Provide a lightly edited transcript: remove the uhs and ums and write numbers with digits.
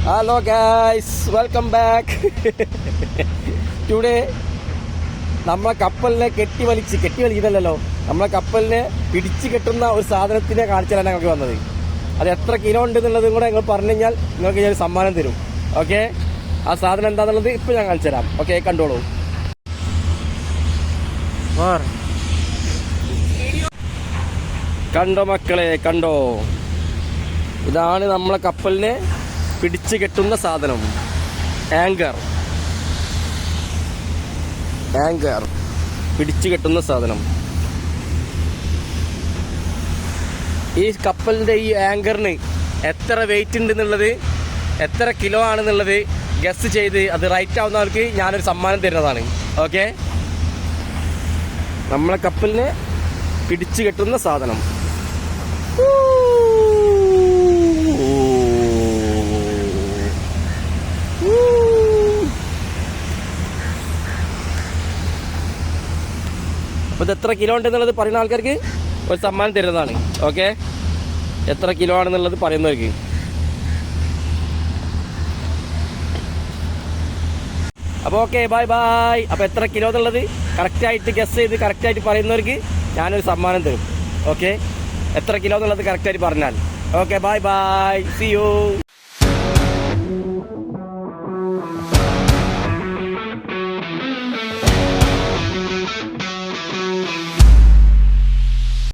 Hello guys, welcome back. Today നമ്മളെ കപ്പലിനെ കെട്ടി വലിച്ചിട്ടല്ലോ, നമ്മളെ കപ്പലിനെ പിടിച്ചു കെട്ടുന്ന ഒരു സാധനത്തിനെ കാണിച്ചാലാണ് ഞങ്ങൾക്ക് വന്നത്. അത് എത്ര കിലോ ഉണ്ട് എന്നുള്ളതും കൂടെ നിങ്ങൾ പറഞ്ഞു കഴിഞ്ഞാൽ നിങ്ങൾക്ക് ഞാൻ സമ്മാനം തരും. ഓക്കെ, ആ സാധനം എന്താണെന്നുള്ളത് ഇപ്പം ഞാൻ കാണിച്ചു തരാം. ഓക്കെ, കണ്ടോളൂ. കണ്ടോ മക്കളെ, കണ്ടോ? ഇതാണ് നമ്മളെ കപ്പലിനെ പിടിച്ചു കെട്ടുന്ന സാധനം. ആങ്കർ പിടിച്ചു കെട്ടുന്ന സാധനം. ഈ കപ്പലിന്റെ ഈ ആങ്കറിന് എത്ര വെയിറ്റ് ഉണ്ട് എന്നുള്ളത്, എത്ര കിലോ ആണെന്നുള്ളത് ഗസ് ചെയ്ത് അത് റൈറ്റ് ആവുന്നവർക്ക് ഞാനൊരു സമ്മാനം തരുന്നതാണ്. ഓക്കെ, നമ്മളെ കപ്പലിനെ പിടിച്ചു കെട്ടുന്ന സാധനം. അപ്പോൾ ഇത് എത്ര കിലോ ഉണ്ടെന്നുള്ളത് പറയുന്ന ആൾക്കാർക്ക് ഒരു സമ്മാനം തരുന്നതാണ്. ഓക്കെ, എത്ര കിലോ ആണെന്നുള്ളത് പറയുന്നവർക്ക്. അപ്പോൾ ഓക്കെ, ബൈ ബൈ. അപ്പോൾ എത്ര കിലോ എന്നുള്ളത് കറക്റ്റായിട്ട് ഗസ് ചെയ്ത് കറക്റ്റായിട്ട് പറയുന്നവർക്ക് ഞാനൊരു സമ്മാനം തരും. ഓക്കെ, എത്ര കിലോ എന്നുള്ളത് കറക്റ്റായിട്ട് പറഞ്ഞാൽ. Okay, bye bye, see U.